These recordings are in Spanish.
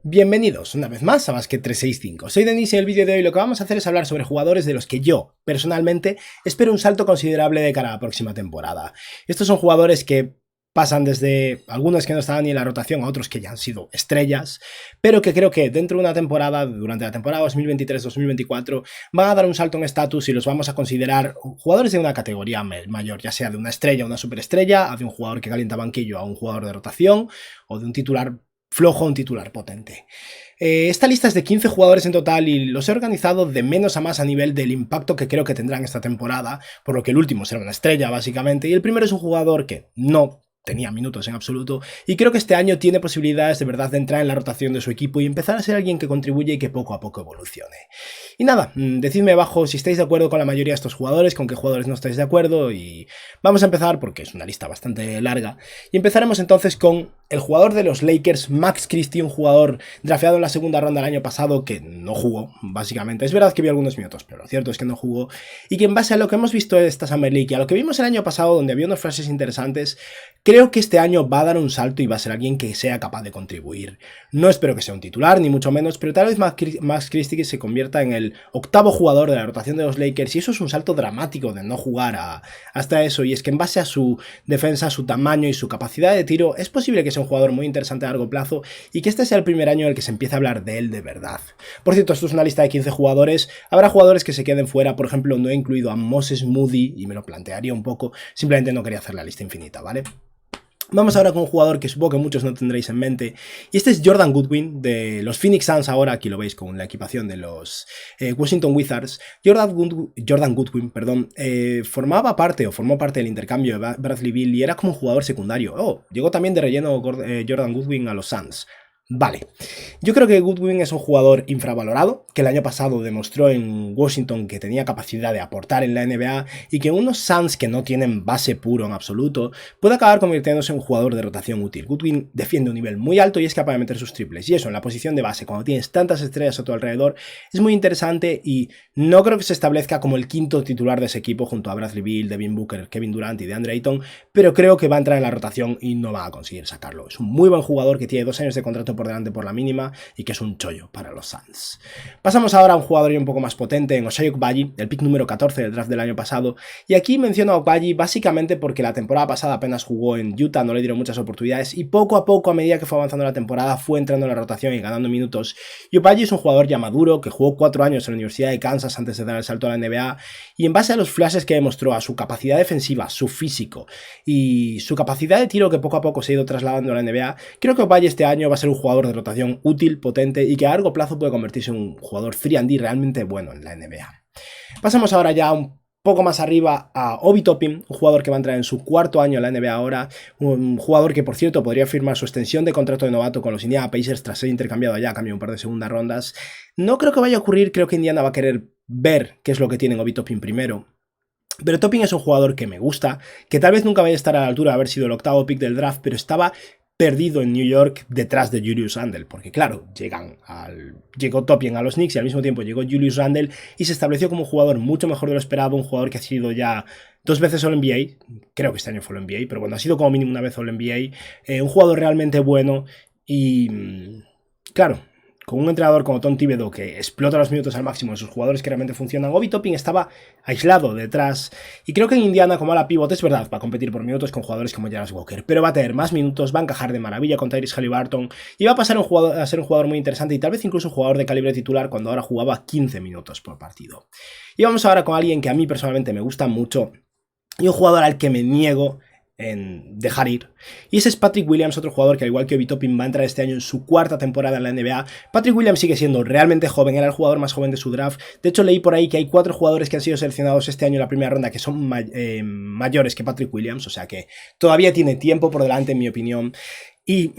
Bienvenidos una vez más a Basket 365. Soy Denis y en el vídeo de hoy lo que vamos a hacer es hablar sobre jugadores de los que yo, personalmente, espero un salto considerable de cara a la próxima temporada. Estos son jugadores que pasan desde algunos que no estaban ni en la rotación a otros que ya han sido estrellas, pero que creo que dentro de una temporada, durante la temporada 2023-2024, van a dar un salto en estatus y los vamos a considerar jugadores de una categoría mayor, ya sea de una estrella a una superestrella, a de un jugador que calienta banquillo a un jugador de rotación, o de un titular flojo a un titular potente. Esta lista es de 15 jugadores en total y los he organizado de menos a más a nivel del impacto que creo que tendrán esta temporada, por lo que el último será una estrella básicamente, y el primero es un jugador que no tenía minutos en absoluto, y creo que este año tiene posibilidades de verdad de entrar en la rotación de su equipo y empezar a ser alguien que contribuye y que poco a poco evolucione. Y nada, decidme abajo si estáis de acuerdo con la mayoría de estos jugadores, con qué jugadores no estáis de acuerdo, y vamos a empezar porque es una lista bastante larga, y empezaremos entonces con el jugador de los Lakers, Max Christie, un jugador drafteado en la segunda ronda el año pasado que no jugó, básicamente. Es verdad que vio algunos minutos, pero lo cierto es que no jugó, y que en base a lo que hemos visto de esta Summer League y a lo que vimos el año pasado, donde había unos flashes interesantes, creo que este año va a dar un salto y va a ser alguien que sea capaz de contribuir. No espero que sea un titular, ni mucho menos, pero tal vez Max Christie se convierta en el octavo jugador de la rotación de los Lakers, y eso es un salto dramático de no jugar hasta eso, y es que en base a su defensa, su tamaño y su capacidad de tiro, es posible que sea un jugador muy interesante a largo plazo y que este sea el primer año en el que se empiece a hablar de él de verdad. Por cierto, esto es una lista de 15 jugadores, habrá jugadores que se queden fuera, por ejemplo, no he incluido a Moses Moody y me lo plantearía un poco, simplemente no quería hacer la lista infinita, ¿vale? Vamos ahora con un jugador que supongo que muchos no tendréis en mente, y este es Jordan Goodwin, de los Phoenix Suns. Ahora aquí lo veis con la equipación de los Washington Wizards. Jordan Goodwin, perdón, formó parte del intercambio de Bradley Beal y era como un jugador secundario. Llegó también de relleno Jordan Goodwin a los Suns. Vale, yo creo que Goodwin es un jugador infravalorado, que el año pasado demostró en Washington que tenía capacidad de aportar en la NBA y que unos Suns que no tienen base puro en absoluto puede acabar convirtiéndose en un jugador de rotación útil. Goodwin defiende un nivel muy alto y es capaz de meter sus triples, y eso en la posición de base, cuando tienes tantas estrellas a tu alrededor, es muy interesante, y no creo que se establezca como el quinto titular de ese equipo junto a Bradley Beal, Devin Booker, Kevin Durant y DeAndre Ayton, pero creo que va a entrar en la rotación y no va a conseguir sacarlo. Es un muy buen jugador que tiene 2 años de contrato por delante por la mínima y que es un chollo para los Suns. Pasamos ahora a un jugador un poco más potente, en Ochai Agbaji, el pick número 14 del draft del año pasado, y aquí menciono a Agbaji básicamente porque la temporada pasada apenas jugó en Utah, no le dieron muchas oportunidades y poco a poco, a medida que fue avanzando la temporada, fue entrando en la rotación y ganando minutos. Y Agbaji es un jugador ya maduro que jugó 4 años en la Universidad de Kansas antes de dar el salto a la NBA, y en base a los flashes que demostró, a su capacidad defensiva, su físico y su capacidad de tiro que poco a poco se ha ido trasladando a la NBA, creo que Agbaji este año va a ser un jugador de rotación útil, potente y que a largo plazo puede convertirse en un jugador 3&D realmente bueno en la NBA. Pasamos ahora ya un poco más arriba a Obi Toppin, un jugador que va a entrar en su 4º año en la NBA ahora, un jugador que por cierto podría firmar su extensión de contrato de novato con los Indiana Pacers tras ser intercambiado allá a cambio de un par de segundas rondas. No creo que vaya a ocurrir, creo que Indiana va a querer ver qué es lo que tiene Obi Toppin primero. Pero Toppin es un jugador que me gusta, que tal vez nunca vaya a estar a la altura de haber sido el 8º pick del draft, pero estaba perdido en New York detrás de Julius Randle, porque claro, llegó Toppin a los Knicks y al mismo tiempo llegó Julius Randle y se estableció como un jugador mucho mejor de lo esperado, un jugador que ha sido ya 2 veces All-NBA, creo que este año fue All-NBA, pero bueno, ha sido como mínimo una vez All-NBA, un jugador realmente bueno y claro, con un entrenador como Tom Thibodeau que explota los minutos al máximo de sus jugadores que realmente funcionan, Obi Toppin estaba aislado detrás, y creo que en Indiana, como a la pivot, es verdad, va a competir por minutos con jugadores como Jarvis Walker, pero va a tener más minutos, va a encajar de maravilla con Tyrese Haliburton y va a pasar a ser un jugador muy interesante y tal vez incluso un jugador de calibre titular cuando ahora jugaba 15 minutos por partido. Y vamos ahora con alguien que a mí personalmente me gusta mucho y un jugador al que me niego en dejar ir, y ese es Patrick Williams, otro jugador que al igual que Obi Toppin va a entrar este año en su 4ª temporada en la NBA. Patrick Williams sigue siendo realmente joven, era el jugador más joven de su draft. De hecho, leí por ahí que hay 4 jugadores que han sido seleccionados este año en la primera ronda que son mayores que Patrick Williams, o sea que todavía tiene tiempo por delante en mi opinión, y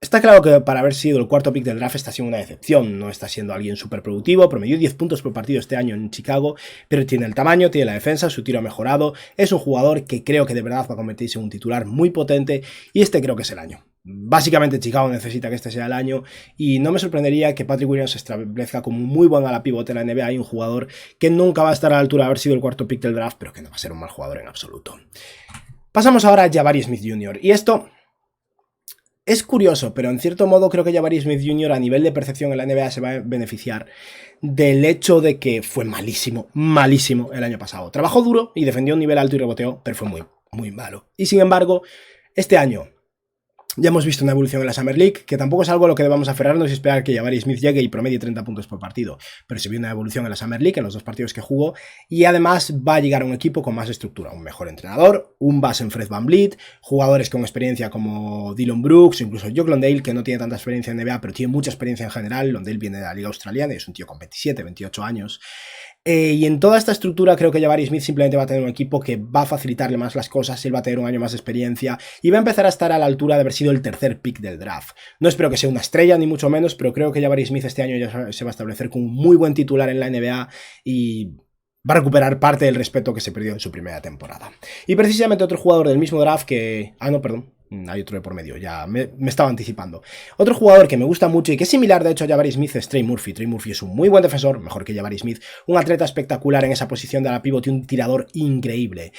está claro que para haber sido el 4º pick del draft está siendo una decepción, no está siendo alguien súper productivo, promedió 10 puntos por partido este año en Chicago, pero tiene el tamaño, tiene la defensa, su tiro ha mejorado, es un jugador que creo que de verdad va a convertirse en un titular muy potente, y este creo que es el año. Básicamente Chicago necesita que este sea el año, y no me sorprendería que Patrick Williams se establezca como muy buen ala pivote en la NBA y un jugador que nunca va a estar a la altura de haber sido el 4º pick del draft, pero que no va a ser un mal jugador en absoluto. Pasamos ahora a Jabari Smith Jr., y esto Es curioso, pero en cierto modo creo que Jabari Smith Jr. a nivel de percepción en la NBA se va a beneficiar del hecho de que fue malísimo, malísimo el año pasado. Trabajó duro y defendió un nivel alto y reboteó, pero fue muy, muy malo. Y sin embargo, este año ya hemos visto una evolución en la Summer League, que tampoco es algo a lo que debamos aferrarnos y esperar que Jabari Smith llegue y promedie 30 puntos por partido, pero se vio una evolución en la Summer League, en los 2 partidos que jugó, y además va a llegar a un equipo con más estructura, un mejor entrenador, un base en Fred VanVleet, jugadores con experiencia como Dillon Brooks o incluso Jock Landale, que no tiene tanta experiencia en NBA, pero tiene mucha experiencia en general. Landale viene de la Liga Australiana y es un tío con 27, 28 años. Y en toda esta estructura creo que Jabari Smith simplemente va a tener un equipo que va a facilitarle más las cosas, él va a tener un año más de experiencia y va a empezar a estar a la altura de haber sido el tercer pick del draft. No espero que sea una estrella ni mucho menos, pero creo que Jabari Smith este año ya se va a establecer como un muy buen titular en la NBA y va a recuperar parte del respeto que se perdió en su primera temporada. Y precisamente otro jugador del mismo draft que... hay otro de por medio, ya me estaba anticipando. Otro jugador que me gusta mucho y que es similar de hecho a Jabari Smith es Trey Murphy. Trey Murphy es un muy buen defensor, mejor que Jabari Smith, un atleta espectacular en esa posición de la pivot y un tirador increíble.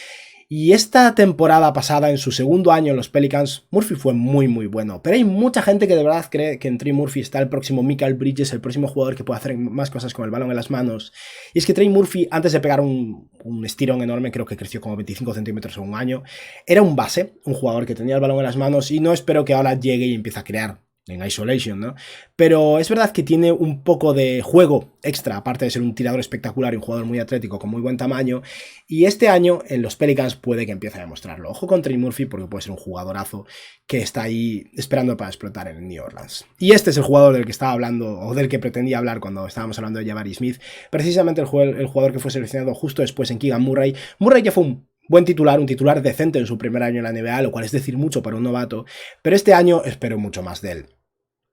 Y esta temporada pasada, en su segundo año en los Pelicans, Murphy fue muy muy bueno. Pero hay mucha gente que de verdad cree que en Trey Murphy está el próximo Mikal Bridges, el próximo jugador que puede hacer más cosas con el balón en las manos. Y es que Trey Murphy, antes de pegar un estirón enorme, creo que creció como 25 centímetros en un año, era un base, un jugador que tenía el balón en las manos y no espero que ahora llegue y empiece a crear en isolation, ¿no? Pero es verdad que tiene un poco de juego extra, aparte de ser un tirador espectacular y un jugador muy atlético con muy buen tamaño, y este año en los Pelicans puede que empiece a demostrarlo. Ojo con Trey Murphy porque puede ser un jugadorazo que está ahí esperando para explotar en el New Orleans. Y este es el jugador del que estaba hablando, o del que pretendía hablar cuando estábamos hablando de Jabari Smith, precisamente el jugador que fue seleccionado justo después en Keegan Murray. Murray ya fue un buen titular, un titular decente en su primer año en la NBA, lo cual es decir mucho para un novato, pero este año espero mucho más de él.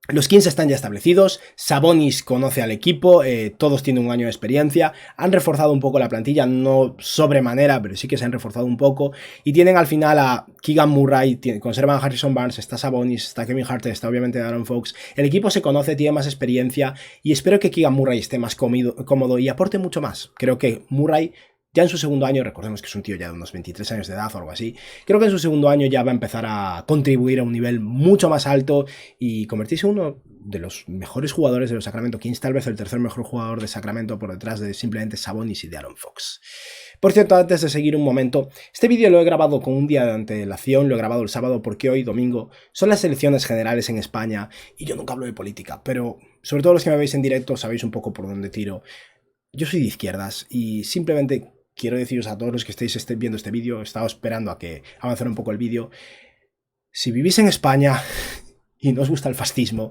Los Kings están ya establecidos, Sabonis conoce al equipo, todos tienen un año de experiencia, han reforzado un poco la plantilla, no sobremanera, pero sí que se han reforzado un poco, y tienen al final a Keegan Murray, conservan a Harrison Barnes, está Sabonis, está Kevin Hart, está obviamente Aaron Fox, el equipo se conoce, tiene más experiencia, y espero que Keegan Murray esté más cómodo y aporte mucho más. Creo que Murray ya en su segundo año, recordemos que es un tío ya de unos 23 años de edad o algo así, creo que en su segundo año ya va a empezar a contribuir a un nivel mucho más alto y convertirse en uno de los mejores jugadores de los Sacramento Kings, tal vez el tercer mejor jugador de Sacramento por detrás de simplemente Sabonis y de Aaron Fox. Por cierto, antes de seguir un momento, este vídeo lo he grabado con un día de antelación, lo he grabado el sábado porque hoy, domingo, son las elecciones generales en España y yo nunca hablo de política, pero sobre todo los que me veis en directo sabéis un poco por dónde tiro. Yo soy de izquierdas y simplemente quiero deciros a todos los que estéis viendo este vídeo, he estado esperando a que avancen un poco el vídeo. Si vivís en España y no os gusta el fascismo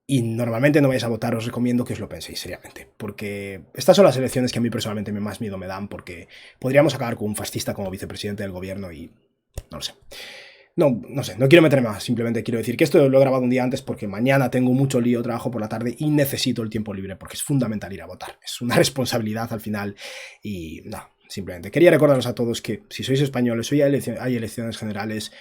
y normalmente no vais a votar, os recomiendo que os lo penséis seriamente, porque estas son las elecciones que a mí personalmente más miedo me dan, porque podríamos acabar con un fascista como vicepresidente del gobierno y no lo sé. No sé, no quiero meterme más, simplemente quiero decir que esto lo he grabado un día antes porque mañana tengo mucho lío, trabajo por la tarde y necesito el tiempo libre porque es fundamental ir a votar. Es una responsabilidad al final y no, simplemente quería recordaros a todos que si sois españoles, hoy hay elecciones generales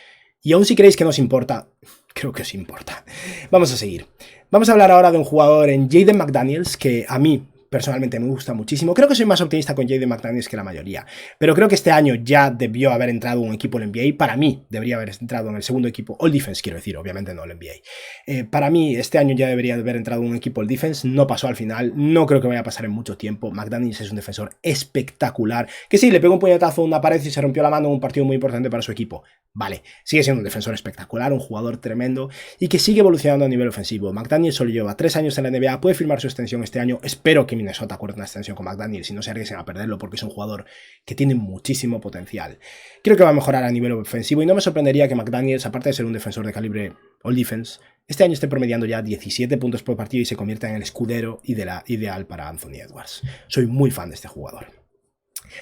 y aun si creéis que no os importa, creo que os importa. Vamos a seguir. Vamos a hablar ahora de un jugador en Jaden McDaniels que a mí personalmente me gusta muchísimo. Creo que soy más optimista con Jaden McDaniels que la mayoría, pero creo que este año ya debió haber entrado un equipo en el NBA. Para mí debería haber entrado en el segundo equipo All Defense, quiero decir, obviamente no el NBA. Para mí este año ya debería haber entrado un equipo All Defense, no pasó al final, no creo que vaya a pasar en mucho tiempo. McDaniels es un defensor espectacular, que sí, le pegó un puñetazo a una pared y se rompió la mano en un partido muy importante para su equipo. Vale, sigue siendo un defensor espectacular, un jugador tremendo y que sigue evolucionando a nivel ofensivo. McDaniels solo lleva 3 años en la NBA, puede firmar su extensión este año. Espero que Minnesota acuerde una extensión con McDaniels y no se arriesguen a perderlo porque es un jugador que tiene muchísimo potencial. Creo que va a mejorar a nivel ofensivo y no me sorprendería que McDaniels, aparte de ser un defensor de calibre All Defense, este año esté promediando ya 17 puntos por partido y se convierta en el escudero ideal para Anthony Edwards. Soy muy fan de este jugador.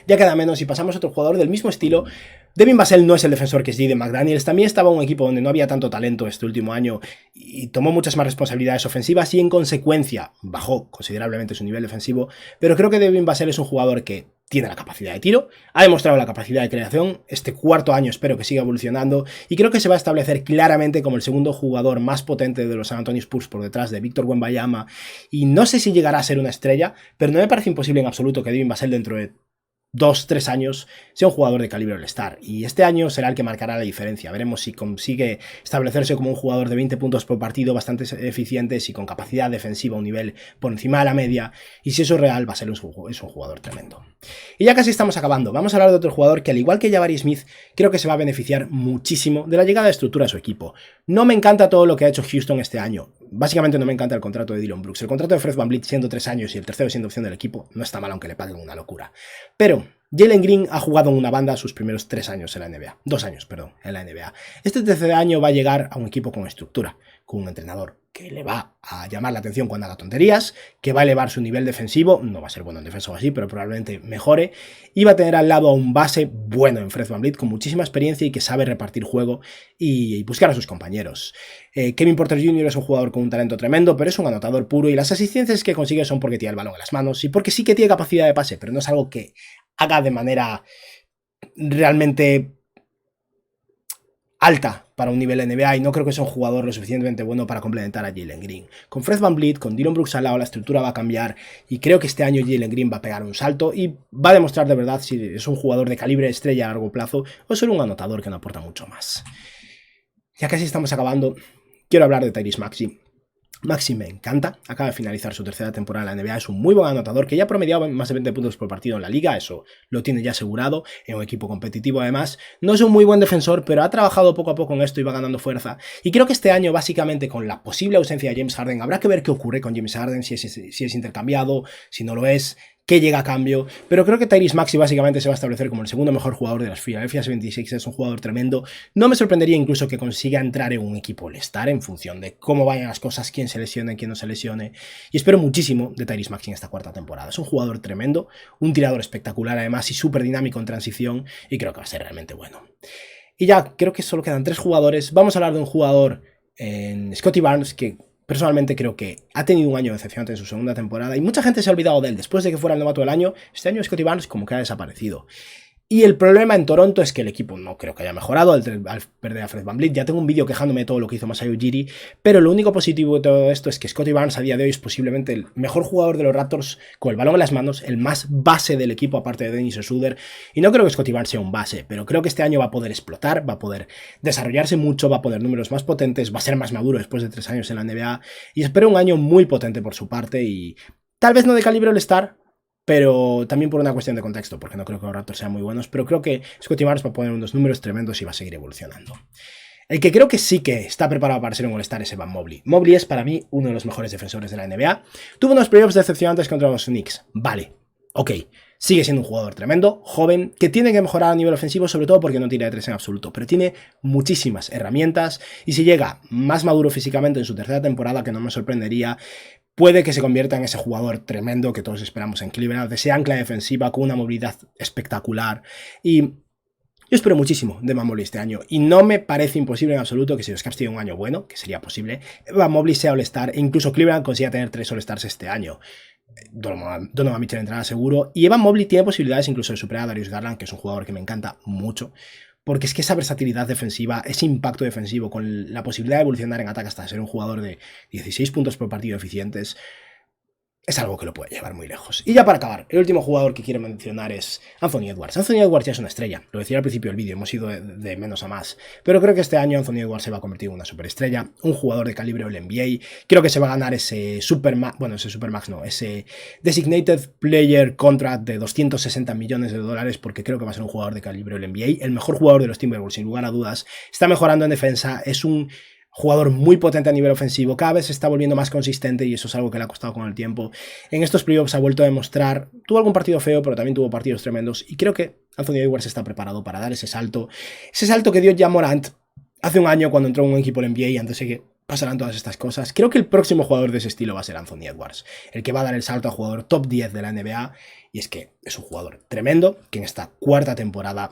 Ya queda menos y pasamos a otro jugador del mismo estilo. Devin Vassell no es el defensor que es Jaden McDaniels, también estaba en un equipo donde no había tanto talento este último año y tomó muchas más responsabilidades ofensivas y en consecuencia bajó considerablemente su nivel defensivo, pero creo que Devin Vassell es un jugador que tiene la capacidad de tiro, ha demostrado la capacidad de creación, este cuarto año espero que siga evolucionando y creo que se va a establecer claramente como el segundo jugador más potente de los San Antonio Spurs por detrás de Victor Wembanyama y no sé si llegará a ser una estrella, pero no me parece imposible en absoluto que Devin Vassell dentro de 2-3 años sea un jugador de calibre All-Star, y este año será el que marcará la diferencia. Veremos si consigue establecerse como un jugador de 20 puntos por partido bastante eficiente, si con capacidad defensiva a un nivel por encima de la media, y si eso es real va a ser es un jugador tremendo. Y ya casi estamos acabando, vamos a hablar de otro jugador que, al igual que Jabari Smith, creo que se va a beneficiar muchísimo de la llegada de estructura a su equipo. No me encanta todo lo que ha hecho Houston este año. Básicamente no me encanta el contrato de Dillon Brooks. El contrato de Fred VanVleet siendo 3 años y el tercero siendo opción del equipo no está mal, aunque le paguen una locura. Pero Jalen Green ha jugado en una banda sus primeros 3 años en la NBA. 2 años, perdón, en la NBA. Este tercer año va a llegar a un equipo con estructura, con un entrenador que le va a llamar la atención cuando haga tonterías, que va a elevar su nivel defensivo, no va a ser bueno en defensa o así, pero probablemente mejore, y va a tener al lado a un base bueno en Fred VanVleet, con muchísima experiencia y que sabe repartir juego y buscar a sus compañeros. Kevin Porter Jr. es un jugador con un talento tremendo, pero es un anotador puro, y las asistencias que consigue son porque tiene el balón en las manos y porque sí que tiene capacidad de pase, pero no es algo que haga de manera realmente alta para un nivel NBA, y no creo que sea un jugador lo suficientemente bueno para complementar a Jalen Green. Con Fred VanVleet, con Dillon Brooks al lado, la estructura va a cambiar, y creo que este año Jalen Green va a pegar un salto y va a demostrar de verdad si es un jugador de calibre estrella a largo plazo o solo un anotador que no aporta mucho más. Ya casi estamos acabando, quiero hablar de Tyrese Maxey. Maxey me encanta, acaba de finalizar su tercera temporada en la NBA, es un muy buen anotador que ya ha promediado más de 20 puntos por partido en la liga, eso lo tiene ya asegurado, en un equipo competitivo además. No es un muy buen defensor, pero ha trabajado poco a poco en esto y va ganando fuerza, y creo que este año, básicamente con la posible ausencia de James Harden, habrá que ver qué ocurre con James Harden, si es intercambiado, si no lo es, qué llega a cambio, pero creo que Tyrese Maxey básicamente se va a establecer como el segundo mejor jugador de las Philadelphia 76ers, es un jugador tremendo. No me sorprendería incluso que consiga entrar en un equipo All-Star en función de cómo vayan las cosas, quién se lesione, quién no se lesione, y espero muchísimo de Tyrese Maxey en esta cuarta temporada. Es un jugador tremendo, un tirador espectacular además y súper dinámico en transición, y creo que va a ser realmente bueno. Y ya, creo que solo quedan 3 jugadores. Vamos a hablar de un jugador en Scottie Barnes que personalmente creo que ha tenido un año decepcionante en su segunda temporada y mucha gente se ha olvidado de él. Después de que fuera el novato del año, este año Scottie Barnes como que ha desaparecido. Y el problema en Toronto es que el equipo no creo que haya mejorado al perder a Fred VanVleet. Ya tengo un vídeo quejándome de todo lo que hizo Masai Ujiri, pero lo único positivo de todo esto es que Scottie Barnes a día de hoy es posiblemente el mejor jugador de los Raptors con el balón en las manos, el más base del equipo aparte de Dennis Schroeder. Y no creo que Scottie Barnes sea un base, pero creo que este año va a poder explotar, va a poder desarrollarse mucho, va a poner números más potentes, va a ser más maduro después de 3 años en la NBA, y espero un año muy potente por su parte, y tal vez no de calibre All-Star, pero también por una cuestión de contexto, porque no creo que los Raptors sean muy buenos, pero creo que Scottie Barnes va a poner unos números tremendos y va a seguir evolucionando. El que creo que sí que está preparado para ser un All-Star es Evan Mobley. Mobley es para mí uno de los mejores defensores de la NBA. Tuvo unos playoffs decepcionantes contra los Knicks. Vale, ok. Sigue siendo un jugador tremendo, joven, que tiene que mejorar a nivel ofensivo, sobre todo porque no tira de 3 en absoluto, pero tiene muchísimas herramientas, y si llega más maduro físicamente en su tercera temporada, que no me sorprendería, puede que se convierta en ese jugador tremendo que todos esperamos en Cleveland, de ese ancla defensiva con una movilidad espectacular. Y yo espero muchísimo de Evan Mobley este año, y no me parece imposible en absoluto que si los Cavs tienen un año bueno, que sería posible, Evan Mobley sea All-Star, e incluso Cleveland consiga tener 3 All-Stars este año. Donovan Mitchell entrará seguro, y Evan Mobley tiene posibilidades incluso de superar a Darius Garland, que es un jugador que me encanta mucho, porque es que esa versatilidad defensiva, ese impacto defensivo, con la posibilidad de evolucionar en ataque hasta ser un jugador de 16 puntos por partido eficientes, es algo que lo puede llevar muy lejos. Y ya para acabar, el último jugador que quiero mencionar es Anthony Edwards. Anthony Edwards ya es una estrella, lo decía al principio del vídeo, hemos ido de menos a más, pero creo que este año Anthony Edwards se va a convertir en una superestrella, un jugador de calibre del NBA. Creo que se va a ganar ese ese Designated Player Contract de 260 millones de dólares, porque creo que va a ser un jugador de calibre del NBA, el mejor jugador de los Timberwolves sin lugar a dudas. Está mejorando en defensa, es un jugador muy potente a nivel ofensivo, cada vez se está volviendo más consistente, y eso es algo que le ha costado con el tiempo. En estos playoffs ha vuelto a demostrar, tuvo algún partido feo, pero también tuvo partidos tremendos, y creo que Anthony Edwards está preparado para dar ese salto que dio Ja Morant hace un año cuando entró en un equipo del NBA, y antes de que pasarán todas estas cosas. Creo que el próximo jugador de ese estilo va a ser Anthony Edwards, el que va a dar el salto a jugador top 10 de la NBA, y es que es un jugador tremendo, que en esta cuarta temporada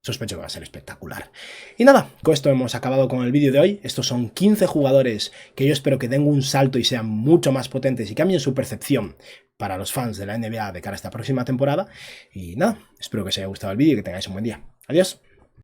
sospecho que va a ser espectacular. Y nada, con esto hemos acabado con el vídeo de hoy. Estos son 15 jugadores que yo espero que den un salto y sean mucho más potentes y cambien su percepción para los fans de la NBA de cara a esta próxima temporada. Y nada, espero que os haya gustado el vídeo y que tengáis un buen día. Adiós.